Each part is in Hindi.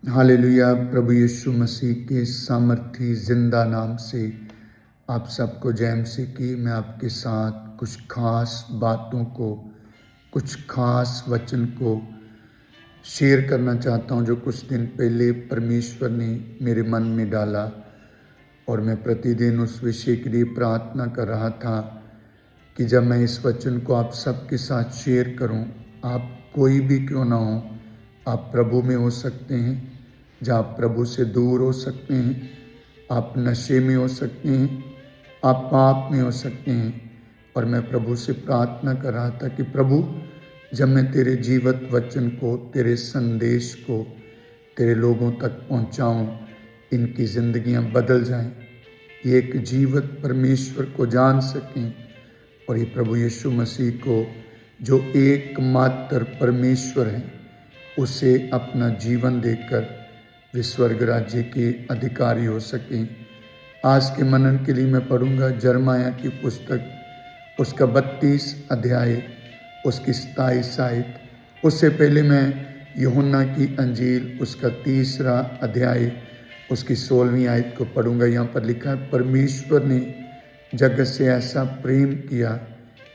हालेलुया। प्रभु यीशु मसीह के सामर्थी जिंदा नाम से आप सबको जय मसीह की। मैं आपके साथ कुछ खास बातों को, कुछ खास वचन को शेयर करना चाहता हूं जो कुछ दिन पहले परमेश्वर ने मेरे मन में डाला, और मैं प्रतिदिन उस विषय के लिए प्रार्थना कर रहा था कि जब मैं इस वचन को आप सबके साथ शेयर करूं, आप कोई भी क्यों ना हो, आप प्रभु में हो सकते हैं, जहाँ आप प्रभु से दूर हो सकते हैं, आप नशे में हो सकते हैं, आप पाप में हो सकते हैं। और मैं प्रभु से प्रार्थना कर रहा था कि प्रभु, जब मैं तेरे जीवत वचन को, तेरे संदेश को तेरे लोगों तक पहुंचाऊं, इनकी जिंदगियां बदल जाएं, ये एक जीवत परमेश्वर को जान सकें, और ये प्रभु यीशु मसीह को जो एकमात्र परमेश्वर है उसे अपना जीवन देकर वे स्वर्ग राज्य के अधिकारी हो सकें। आज के मनन के लिए मैं पढ़ूंगा यिर्मयाह की पुस्तक, उसका 32 अध्याय, उसकी 27 आयत। उससे पहले मैं यूहन्ना की अंजील, उसका 3 अध्याय, उसकी 16वीं आयत को पढ़ूंगा। यहाँ पर लिखा है, परमेश्वर ने जगत से ऐसा प्रेम किया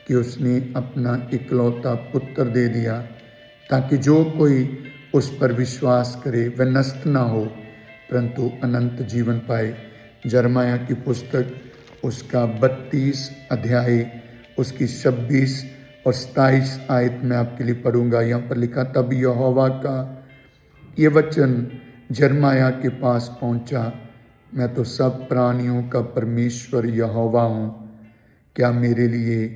कि उसने अपना इकलौता पुत्र दे दिया, ताकि जो कोई उस पर विश्वास करे वह नष्ट ना हो, परंतु अनंत जीवन पाए। यिर्मयाह की पुस्तक, उसका 32 अध्याय, उसकी 26 और 27 आयत में आपके लिए पढ़ूंगा। यहाँ पर लिखा, तब यहोवा का ये वचन यिर्मयाह के पास पहुंचा, मैं तो सब प्राणियों का परमेश्वर यहोवा हूँ, क्या मेरे लिए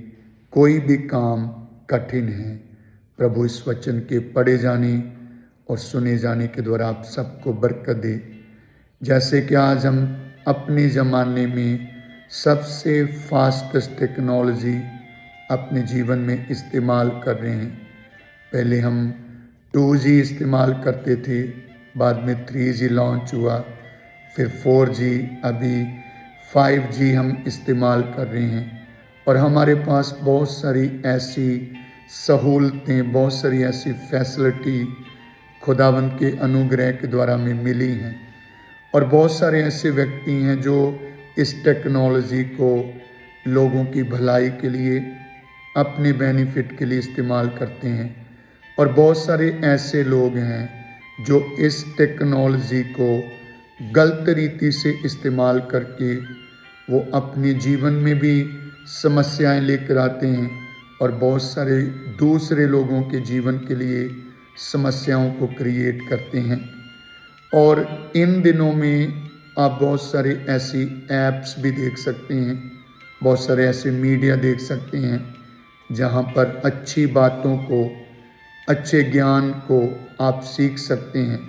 कोई भी काम कठिन है। प्रभु इस वचन के पढ़े जाने और सुने जाने के द्वारा आप सबको बरकत दे। जैसे कि आज हम अपने ज़माने में सबसे फास्टेस्ट टेक्नोलॉजी अपने जीवन में इस्तेमाल कर रहे हैं। पहले हम 2G इस्तेमाल करते थे, बाद में 3G लॉन्च हुआ, फिर 4G, अभी 5G हम इस्तेमाल कर रहे हैं। और हमारे पास बहुत सारी ऐसी सहूलतें, बहुत सारी ऐसी फैसिलिटी खुदावंद के अनुग्रह के द्वारा हमें मिली हैं। और बहुत सारे ऐसे व्यक्ति हैं जो इस टेक्नोलॉजी को लोगों की भलाई के लिए, अपने बेनिफिट के लिए इस्तेमाल करते हैं। और बहुत सारे ऐसे लोग हैं जो इस टेक्नोलॉजी को गलत रीति से इस्तेमाल करके वो अपने जीवन में भी समस्याएं लेकर आते हैं, और बहुत सारे दूसरे लोगों के जीवन के लिए समस्याओं को क्रिएट करते हैं। और इन दिनों में आप बहुत सारे ऐसी ऐप्स भी देख सकते हैं, बहुत सारे ऐसे मीडिया देख सकते हैं जहां पर अच्छी बातों को, अच्छे ज्ञान को आप सीख सकते हैं।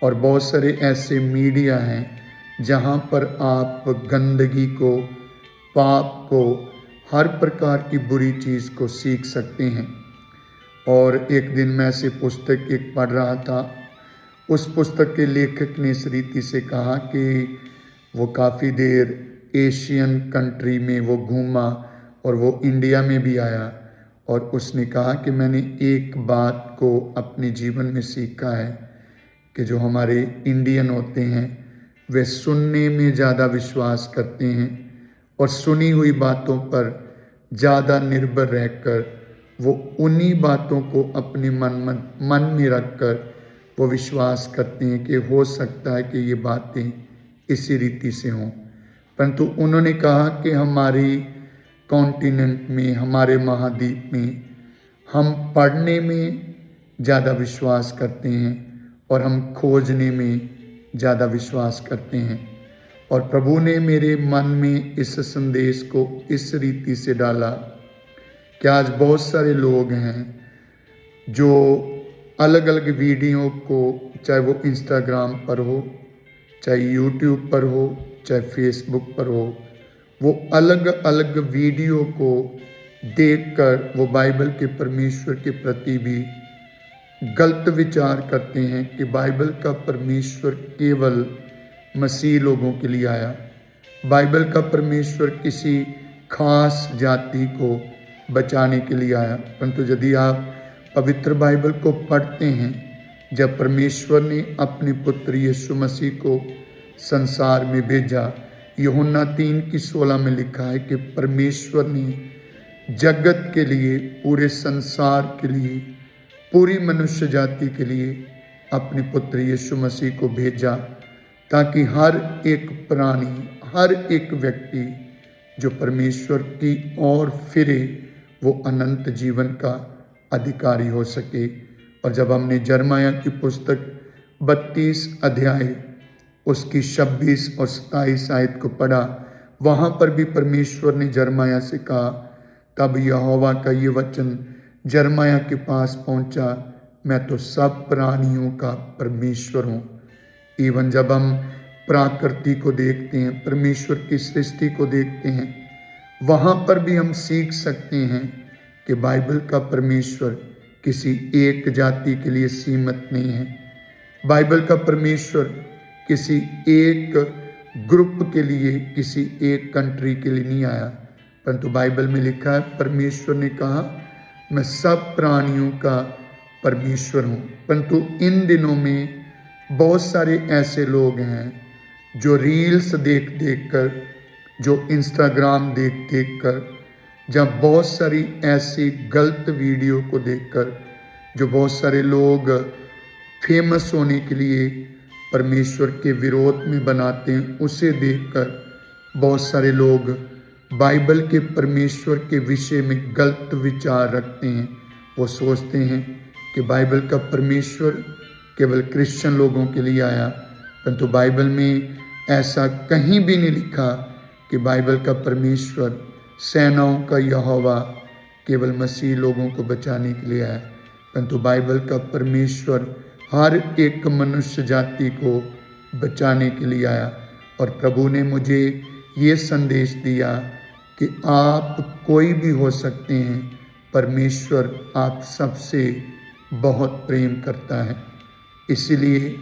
और बहुत सारे ऐसे मीडिया हैं जहां पर आप गंदगी को, पाप को, हर प्रकार की बुरी चीज़ को सीख सकते हैं। और एक दिन मैं ऐसे पुस्तक एक पढ़ रहा था, उस पुस्तक के लेखक ने इस रीति से कहा कि वो काफ़ी देर एशियन कंट्री में वो घूमा और वो इंडिया में भी आया, और उसने कहा कि मैंने एक बात को अपने जीवन में सीखा है कि जो हमारे इंडियन होते हैं वे सुनने में ज़्यादा विश्वास करते हैं, और सुनी हुई बातों पर ज़्यादा निर्भर रहकर वो उन्हीं बातों को अपने मन में रखकर वो विश्वास करते हैं कि हो सकता है कि ये बातें इसी रीति से हों। परंतु उन्होंने कहा कि हमारी कॉन्टिनेंट में, हमारे महाद्वीप में हम पढ़ने में ज़्यादा विश्वास करते हैं और हम खोजने में ज़्यादा विश्वास करते हैं। और प्रभु ने मेरे मन में इस संदेश को इस रीति से डाला कि आज बहुत सारे लोग हैं जो अलग अलग वीडियो को, चाहे वो इंस्टाग्राम पर हो, चाहे यूट्यूब पर हो, चाहे फेसबुक पर हो, वो अलग अलग वीडियो को देखकर वो बाइबल के परमेश्वर के प्रति भी गलत विचार करते हैं कि बाइबल का परमेश्वर केवल मसीह लोगों के लिए आया, बाइबल का परमेश्वर किसी खास जाति को बचाने के लिए आया। परंतु यदि आप पवित्र बाइबल को पढ़ते हैं, जब परमेश्वर ने अपने पुत्र यीशु मसीह को संसार में भेजा। यूहन्ना 3:16 में लिखा है कि परमेश्वर ने जगत के लिए, पूरे संसार के लिए, पूरी मनुष्य जाति के लिए अपने पुत्र यीशु मसीह को भेजा, ताकि हर एक प्राणी, हर एक व्यक्ति जो परमेश्वर की ओर फिरे वो अनंत जीवन का अधिकारी हो सके। और जब हमने यिर्मयाह की पुस्तक 32 अध्याय उसकी 26 और 27 आयत को पढ़ा, वहाँ पर भी परमेश्वर ने यिर्मयाह से कहा, तब यहोवा का ये वचन यिर्मयाह के पास पहुँचा, मैं तो सब प्राणियों का परमेश्वर हूँ। इवन जब हम प्रकृति को देखते हैं, परमेश्वर की सृष्टि को देखते हैं, वहाँ पर भी हम सीख सकते हैं कि बाइबल का परमेश्वर किसी एक जाति के लिए सीमित नहीं है। बाइबल का परमेश्वर किसी एक ग्रुप के लिए, किसी एक कंट्री के लिए नहीं आया, परंतु बाइबल में लिखा है परमेश्वर ने कहा मैं सब प्राणियों का परमेश्वर हूँ। परंतु इन दिनों में बहुत सारे ऐसे लोग हैं जो रील्स देख देख कर, जो इंस्टाग्राम देख देख कर, जब बहुत सारी ऐसी गलत वीडियो को देखकर जो बहुत सारे लोग फेमस होने के लिए परमेश्वर के विरोध में बनाते हैं, उसे देखकर बहुत सारे लोग बाइबल के परमेश्वर के विषय में गलत विचार रखते हैं। वो सोचते हैं कि बाइबल का परमेश्वर केवल क्रिश्चियन लोगों के लिए आया, परंतु बाइबल में ऐसा कहीं भी नहीं लिखा कि बाइबल का परमेश्वर, सेनाओं का यहोवा केवल मसीह लोगों को बचाने के लिए आया, परंतु बाइबल का परमेश्वर हर एक मनुष्य जाति को बचाने के लिए आया। और प्रभु ने मुझे ये संदेश दिया कि आप कोई भी हो सकते हैं, परमेश्वर आप सबसे बहुत प्रेम करता है। इसीलिए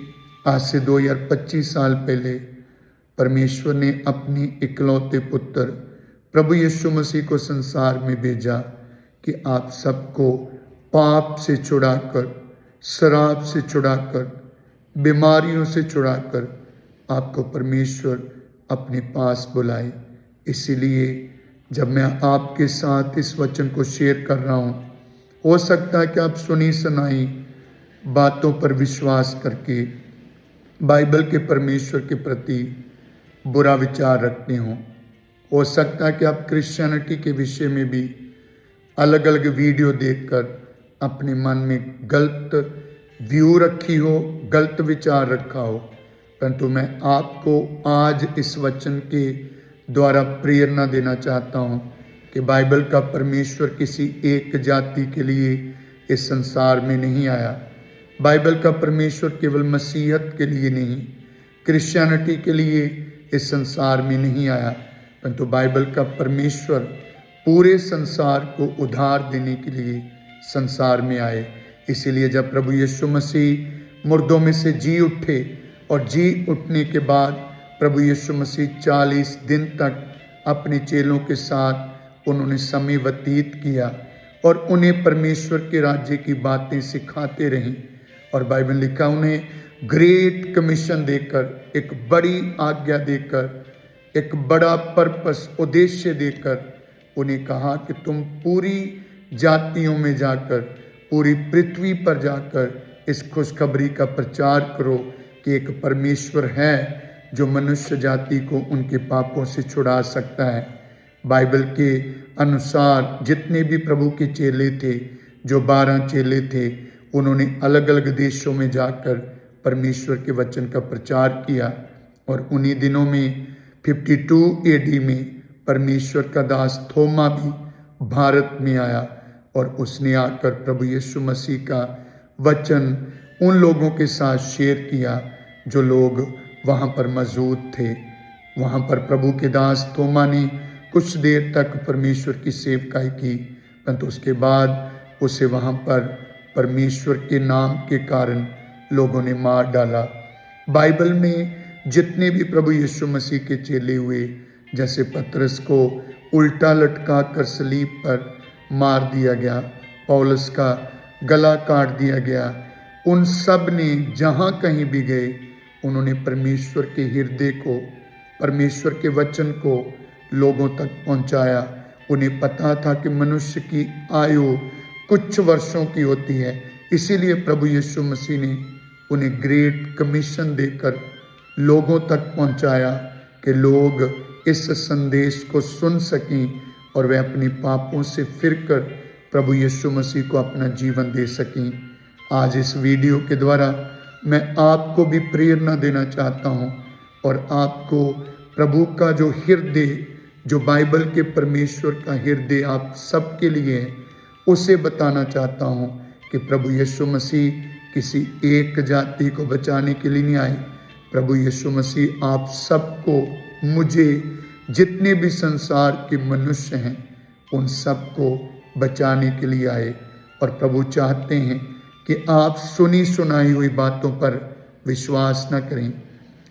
आज से 2025 साल पहले परमेश्वर ने अपने इकलौते पुत्र प्रभु यीशु मसीह को संसार में भेजा कि आप सबको पाप से छुड़ाकर, शराब से छुड़ाकर, बीमारियों से छुड़ाकर आपको परमेश्वर अपने पास बुलाए। इसीलिए जब मैं आपके साथ इस वचन को शेयर कर रहा हूँ, हो सकता है कि आप सुनी सुनाई बातों पर विश्वास करके बाइबल के परमेश्वर के प्रति बुरा विचार रखते हों। हो सकता है कि आप क्रिश्चियनिटी के विषय में भी अलग अलग वीडियो देखकर अपने मन में गलत व्यू रखी हो, गलत विचार रखा हो, परंतु मैं आपको आज इस वचन के द्वारा प्रेरणा देना चाहता हूँ कि बाइबल का परमेश्वर किसी एक जाति के लिए इस संसार में नहीं आया। बाइबल का परमेश्वर केवल मसीहत के लिए नहीं, क्रिश्चियनिटी के लिए इस संसार में नहीं आया, परंतु बाइबल का परमेश्वर पूरे संसार को उद्धार देने के लिए संसार में आए। इसीलिए जब प्रभु यीशु मसीह मुर्दों में से जी उठे और जी उठने के बाद प्रभु यीशु मसीह 40 दिन तक अपने चेलों के साथ उन्होंने समय व्यतीत किया और उन्हें परमेश्वर के राज्य की बातें सिखाते रहीं। और बाइबल लिखा उन्हें ग्रेट कमीशन देकर, एक बड़ी आज्ञा देकर, एक बड़ा पर्पस, उद्देश्य देकर उन्हें कहा कि तुम पूरी जातियों में जाकर, पूरी पृथ्वी पर जाकर इस खुशखबरी का प्रचार करो कि एक परमेश्वर है जो मनुष्य जाति को उनके पापों से छुड़ा सकता है। बाइबल के अनुसार जितने भी प्रभु के चेले थे, जो 12 चेले थे, उन्होंने अलग अलग देशों में जाकर परमेश्वर के वचन का प्रचार किया। और उन्हीं दिनों में 52 AD में परमेश्वर का दास थोमा भी भारत में आया और उसने आकर प्रभु यीशु मसीह का वचन उन लोगों के साथ शेयर किया जो लोग वहाँ पर मौजूद थे। वहाँ पर प्रभु के दास थोमा ने कुछ देर तक परमेश्वर की सेवकाई की, परंतु उसके बाद उसे वहाँ पर परमेश्वर के नाम के कारण लोगों ने मार डाला। बाइबल में जितने भी प्रभु यीशु मसीह के चेले हुए, जैसे पतरस को उल्टा लटका कर सलीब पर मार दिया गया, पौलुस का गला काट दिया गया, उन सब ने जहाँ कहीं भी गए उन्होंने परमेश्वर के हृदय को, परमेश्वर के वचन को लोगों तक पहुंचाया। उन्हें पता था कि मनुष्य की आयु कुछ वर्षों की होती है, इसीलिए प्रभु यीशु मसीह ने उन्हें ग्रेट कमीशन देकर लोगों तक पहुंचाया कि लोग इस संदेश को सुन सकें और वे अपने पापों से फिरकर प्रभु यीशु मसीह को अपना जीवन दे सकें। आज इस वीडियो के द्वारा मैं आपको भी प्रेरणा देना चाहता हूं और आपको प्रभु का जो हृदय, जो बाइबल के परमेश्वर का हृदय आप सबके लिए है, उसे बताना चाहता हूं कि प्रभु यीशु मसीह किसी एक जाति को बचाने के लिए नहीं आए। प्रभु यीशु मसीह आप सबको, मुझे, जितने भी संसार के मनुष्य हैं, उन सबको बचाने के लिए आए। और प्रभु चाहते हैं कि आप सुनी सुनाई हुई बातों पर विश्वास न करें।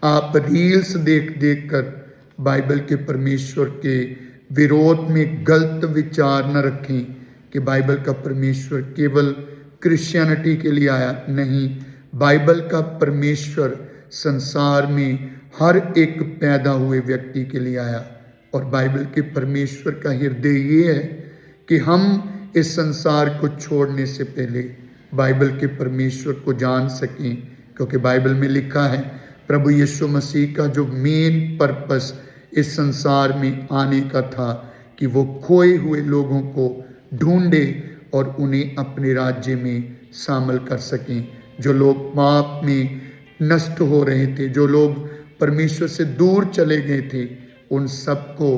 आप रील्स देख देख कर बाइबल के परमेश्वर के विरोध में गलत विचार न रखें कि बाइबल का परमेश्वर केवल क्रिश्चियनिटी के लिए आया। नहीं, बाइबल का परमेश्वर संसार में हर एक पैदा हुए व्यक्ति के लिए आया। और बाइबल के परमेश्वर का हृदय ये है कि हम इस संसार को छोड़ने से पहले बाइबल के परमेश्वर को जान सकें, क्योंकि बाइबल में लिखा है प्रभु यीशु मसीह का जो मेन पर्पस इस संसार में आने का था कि वो खोए हुए लोगों को ढूंढे और उन्हें अपने राज्य में शामिल कर सकें। जो लोग पाप में नष्ट हो रहे थे, जो लोग परमेश्वर से दूर चले गए थे, उन सबको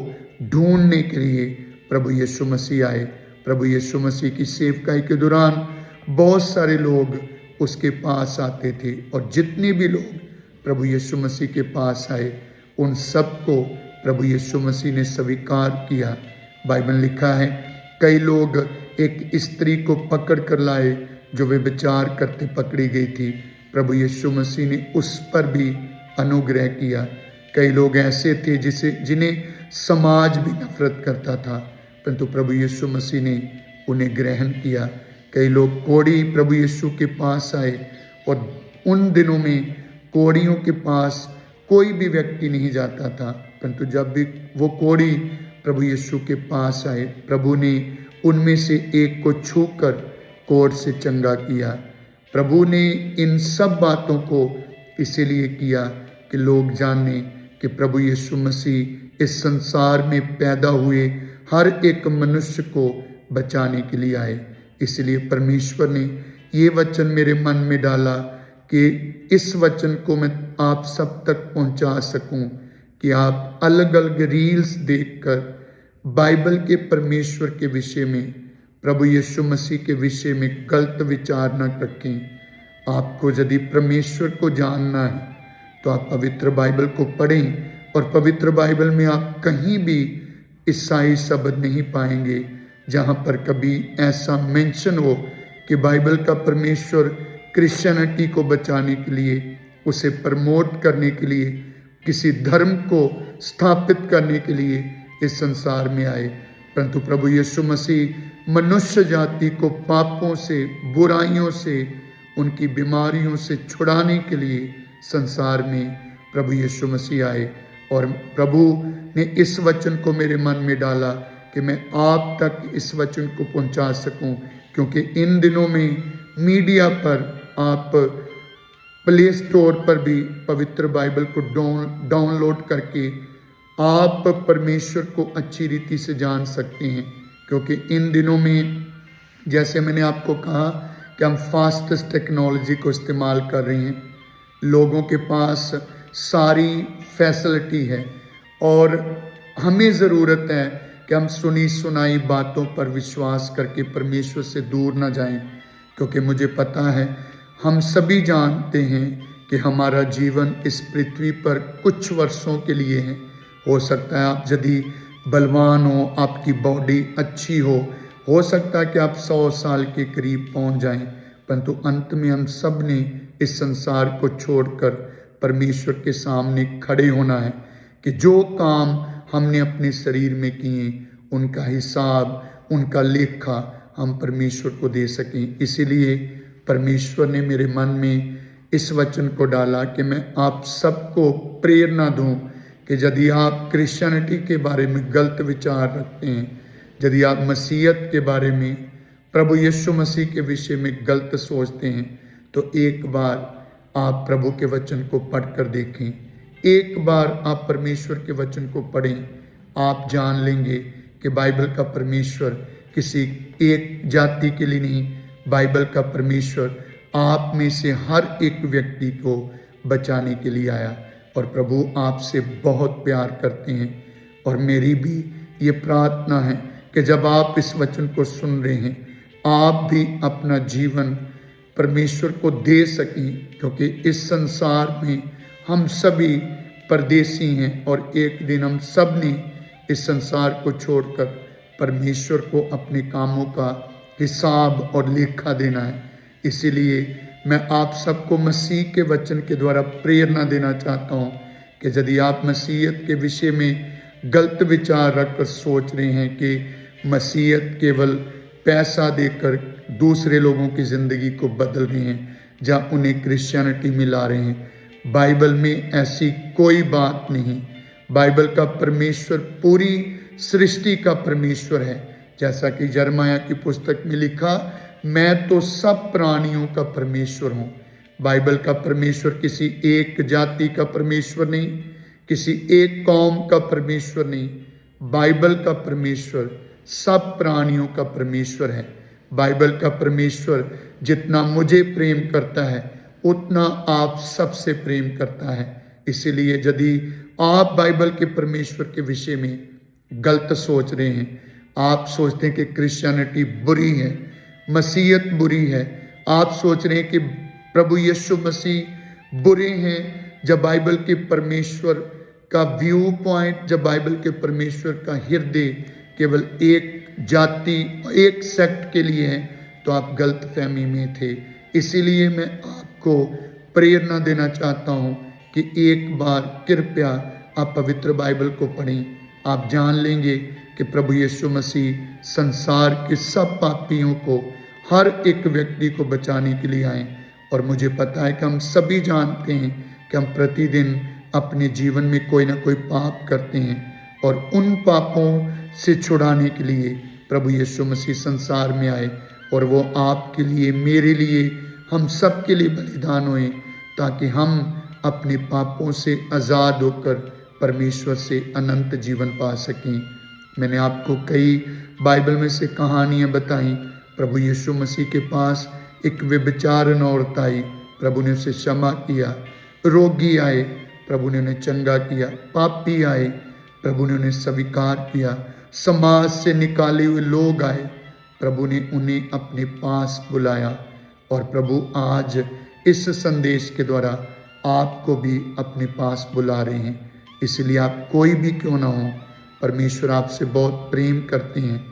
ढूंढने के लिए प्रभु यीशु मसीह आए। प्रभु यीशु मसीह की सेवकाई के दौरान बहुत सारे लोग उसके पास आते थे और जितने भी लोग प्रभु यीशु मसीह के पास आए उन सबको प्रभु यीशु मसीह ने स्वीकार किया। बाइबल लिखा है कई लोग एक स्त्री को पकड़ कर लाए जो वे विचार करते पकड़ी गई थी। प्रभु यीशु मसीह ने उस पर भी अनुग्रह किया। कई लोग ऐसे थे जिन्हें समाज भी नफरत करता था, परंतु प्रभु यीशु मसीह ने उन्हें ग्रहण किया। कई लोग कोढ़ी प्रभु यीशु के पास आए और उन दिनों में कोढ़ियों के पास कोई भी व्यक्ति नहीं जाता था, परंतु जब भी वो कोढ़ी प्रभु यीशु के पास आए, प्रभु ने उनमें से एक को छूकर कोढ़ से चंगा किया। प्रभु ने इन सब बातों को इसीलिए किया कि लोग जाने कि प्रभु यीशु मसीह इस संसार में पैदा हुए हर एक मनुष्य को बचाने के लिए आए। इसलिए परमेश्वर ने ये वचन मेरे मन में डाला कि इस वचन को मैं आप सब तक पहुंचा सकूं, कि आप अलग अलग रील्स देखकर बाइबल के परमेश्वर के विषय में, प्रभु यीशु मसीह के विषय में गलत विचार न रखें। आपको यदि परमेश्वर को जानना है तो आप पवित्र बाइबल को पढ़ें, और पवित्र बाइबल में आप कहीं भी ईसाई शब्द नहीं पाएंगे जहाँ पर कभी ऐसा मेंशन हो कि बाइबल का परमेश्वर क्रिश्चियनिटी को बचाने के लिए, उसे प्रमोट करने के लिए, किसी धर्म को स्थापित करने के लिए इस संसार में आए। परंतु प्रभु यीशु मसीह मनुष्य जाति को पापों से, बुराइयों से, उनकी बीमारियों से छुड़ाने के लिए संसार में प्रभु यीशु मसीह आए। और प्रभु ने इस वचन को मेरे मन में डाला कि मैं आप तक इस वचन को पहुंचा सकूं, क्योंकि इन दिनों में मीडिया पर आप प्ले स्टोर पर भी पवित्र बाइबल को डाउनलोड करके आप परमेश्वर को अच्छी रीति से जान सकते हैं। क्योंकि इन दिनों में, जैसे मैंने आपको कहा कि हम फास्टेस्ट टेक्नोलॉजी को इस्तेमाल कर रहे हैं, लोगों के पास सारी फैसिलिटी है और हमें ज़रूरत है कि हम सुनी सुनाई बातों पर विश्वास करके परमेश्वर से दूर ना जाएं। क्योंकि मुझे पता है, हम सभी जानते हैं कि हमारा जीवन इस पृथ्वी पर कुछ वर्षों के लिए है। हो सकता है आप यदि बलवान हो, आपकी बॉडी अच्छी हो सकता है कि आप 100 साल के करीब पहुंच जाएं, परंतु अंत में हम सब ने इस संसार को छोड़कर परमेश्वर के सामने खड़े होना है कि जो काम हमने अपने शरीर में किए उनका हिसाब, उनका लेखा हम परमेश्वर को दे सकें। इसीलिए परमेश्वर ने मेरे मन में इस वचन को डाला कि मैं आप सबको प्रेरणा दूं कि यदि आप क्रिश्चियनिटी के बारे में गलत विचार रखते हैं, यदि आप मसीहत के बारे में, प्रभु यीशु मसीह के विषय में गलत सोचते हैं, तो एक बार आप प्रभु के वचन को पढ़कर देखें। एक बार आप परमेश्वर के वचन को पढ़ें, आप जान लेंगे कि बाइबल का परमेश्वर किसी एक जाति के लिए नहीं, बाइबल का परमेश्वर आप में से हर एक व्यक्ति को बचाने के लिए आया। और प्रभु आपसे बहुत प्यार करते हैं। और मेरी भी ये प्रार्थना है कि जब आप इस वचन को सुन रहे हैं, आप भी अपना जीवन परमेश्वर को दे सकें, क्योंकि इस संसार में हम सभी परदेसी हैं और एक दिन हम सब ने इस संसार को छोड़कर परमेश्वर को अपने कामों का हिसाब और लेखा देना है। इसीलिए मैं आप सबको मसीह के वचन के द्वारा प्रेरणा देना चाहता हूँ कि यदि आप मसीहत के विषय में गलत विचार रखकर सोच रहे हैं कि मसीहत केवल पैसा देकर दूसरे लोगों की ज़िंदगी को बदल रहे हैं, जहाँ उन्हें क्रिश्चियनिटी में ला रहे हैं, बाइबल में ऐसी कोई बात नहीं। बाइबल का परमेश्वर पूरी सृष्टि का परमेश्वर है। जैसा कि यिर्मयाह की पुस्तक में लिखा, मैं तो सब प्राणियों का परमेश्वर हूँ। बाइबल का परमेश्वर किसी एक जाति का परमेश्वर नहीं, किसी एक कौम का परमेश्वर नहीं। बाइबल का परमेश्वर सब प्राणियों का परमेश्वर है। बाइबल का परमेश्वर जितना मुझे प्रेम करता है उतना आप सबसे प्रेम करता है। इसीलिए यदि आप बाइबल के परमेश्वर के विषय में गलत सोच रहे हैं, आप सोचते हैं कि क्रिश्चियनिटी बुरी है, मसीहत बुरी है, आप सोच रहे हैं कि प्रभु यीशु मसीह बुरे हैं, जब बाइबल के परमेश्वर का व्यू पॉइंट, जब बाइबल के परमेश्वर का हृदय केवल एक जाति, एक सेक्ट के लिए है, तो आप गलत फहमी में थे। इसीलिए मैं आपको प्रेरणा देना चाहता हूँ कि एक बार कृपया आप पवित्र बाइबल को पढ़ें। आप जान लेंगे कि प्रभु यीशु मसीह संसार के सब पापियों को, हर एक व्यक्ति को बचाने के लिए आए। और मुझे पता है कि हम सभी जानते हैं कि हम प्रतिदिन अपने जीवन में कोई ना कोई पाप करते हैं, और उन पापों से छुड़ाने के लिए प्रभु यीशु मसीह संसार में आए, और वो आपके लिए, मेरे लिए, हम सब के लिए बलिदान हुए, ताकि हम अपने पापों से आज़ाद होकर परमेश्वर से अनंत जीवन पा सकें। मैंने आपको कई बाइबल में से कहानियाँ बताई। प्रभु यीशु मसीह के पास एक व्यभिचारिणी औरत आई, प्रभु ने उसे क्षमा किया। रोगी आए, प्रभु ने उन्हें चंगा किया। पापी आए, प्रभु ने उन्हें स्वीकार किया। समाज से निकाले हुए लोग आए, प्रभु ने उन्हें अपने पास बुलाया। और प्रभु आज इस संदेश के द्वारा आपको भी अपने पास बुला रहे हैं। इसलिए आप कोई भी क्यों ना हो, परमेश्वर आपसे बहुत प्रेम करते हैं।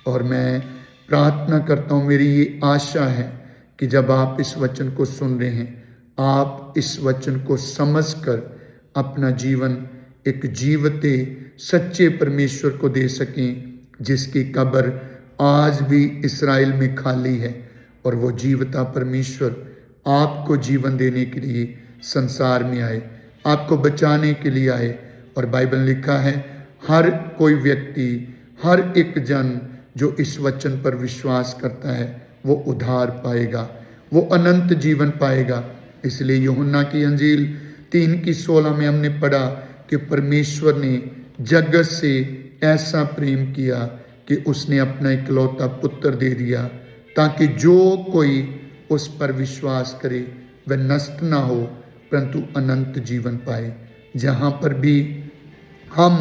और मैं प्रार्थना करता हूँ, मेरी ये आशा है कि जब आप इस वचन को सुन रहे हैं, आप इस वचन को समझकर अपना जीवन एक जीवते सच्चे परमेश्वर को दे सकें, जिसकी कब्र आज भी इस्राएल में खाली है। और वो जीवता परमेश्वर आपको जीवन देने के लिए संसार में आए, आपको बचाने के लिए आए। और बाइबल लिखा है, हर कोई व्यक्ति, हर एक जन जो इस वचन पर विश्वास करता है, वो उद्धार पाएगा, वो अनंत जीवन पाएगा। इसलिए यूहन्ना की अंजील 3:16 में हमने पढ़ा कि परमेश्वर ने जगत से ऐसा प्रेम किया कि उसने अपना इकलौता पुत्र दे दिया, ताकि जो कोई उस पर विश्वास करे वह नष्ट ना हो, परंतु अनंत जीवन पाए। जहाँ पर भी हम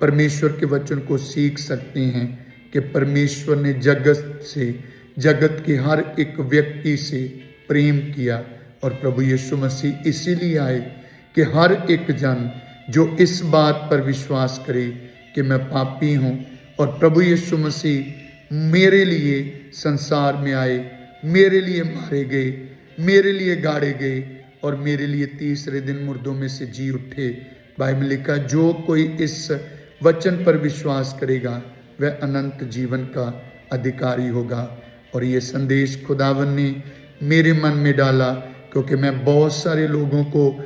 परमेश्वर के वचन को सीख सकते हैं कि परमेश्वर ने जगत से, जगत के हर एक व्यक्ति से प्रेम किया। और प्रभु यीशु मसीह इसीलिए आए कि हर एक जन जो इस बात पर विश्वास करे कि मैं पापी हूँ और प्रभु यीशु मसीह मेरे लिए संसार में आए, मेरे लिए मारे गए, मेरे लिए गाड़े गए और मेरे लिए तीसरे दिन मुर्दों में से जी उठे। बाइबल लिखा, जो कोई इस वचन पर विश्वास करेगा वह अनंत जीवन का अधिकारी होगा। और ये संदेश खुदावन ने मेरे मन में डाला, क्योंकि मैं बहुत सारे लोगों को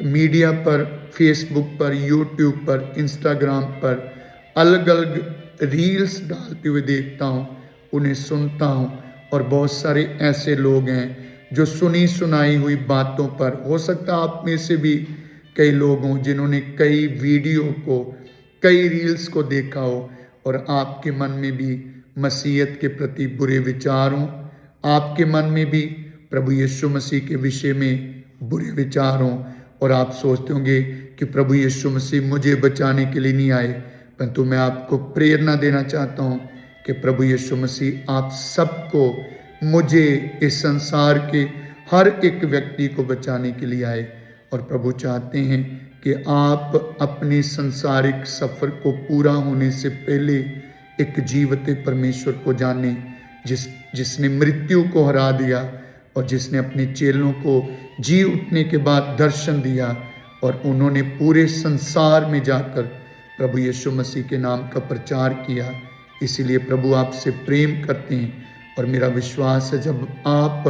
मीडिया पर, फेसबुक पर, यूट्यूब पर, इंस्टाग्राम पर अलग अलग रील्स डालते हुए देखता हूँ, उन्हें सुनता हूँ। और बहुत सारे ऐसे लोग हैं जो सुनी सुनाई हुई बातों पर, हो सकता है आप में से भी कई लोग हों जिन्होंने कई वीडियो को, कई रील्स को देखा हो और आपके मन में भी मसीहत के प्रति बुरे विचार हों, आपके मन में भी प्रभु यीशु मसीह के विषय में बुरे विचार हों और आप सोचते होंगे कि प्रभु यीशु मसीह मुझे बचाने के लिए नहीं आए। परंतु मैं आपको प्रेरणा देना चाहता हूँ कि प्रभु यीशु मसीह आप सबको, मुझे, इस संसार के हर एक व्यक्ति को बचाने के लिए आए। और प्रभु चाहते हैं कि आप अपने संसारिक सफ़र को पूरा होने से पहले एक जीवते परमेश्वर को जानें, जिसने मृत्यु को हरा दिया और जिसने अपने चेलों को जी उठने के बाद दर्शन दिया और उन्होंने पूरे संसार में जाकर प्रभु यीशु मसीह के नाम का प्रचार किया। इसीलिए प्रभु आपसे प्रेम करते हैं और मेरा विश्वास है जब आप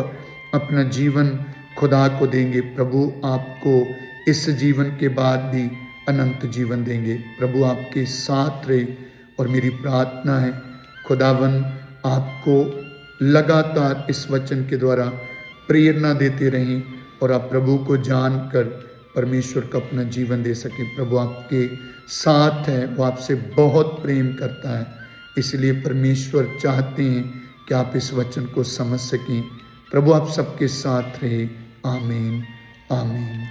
अपना जीवन खुदा को देंगे, प्रभु आपको इस जीवन के बाद भी अनंत जीवन देंगे। प्रभु आपके साथ रहे और मेरी प्रार्थना है खुदावन आपको लगातार इस वचन के द्वारा प्रेरणा देते रहें और आप प्रभु को जानकर परमेश्वर का अपना जीवन दे सकें। प्रभु आपके साथ है, वो आपसे बहुत प्रेम करता है, इसलिए परमेश्वर चाहते हैं कि आप इस वचन को समझ सकें। प्रभु आप सबके साथ रहे। आमीन, आमीन।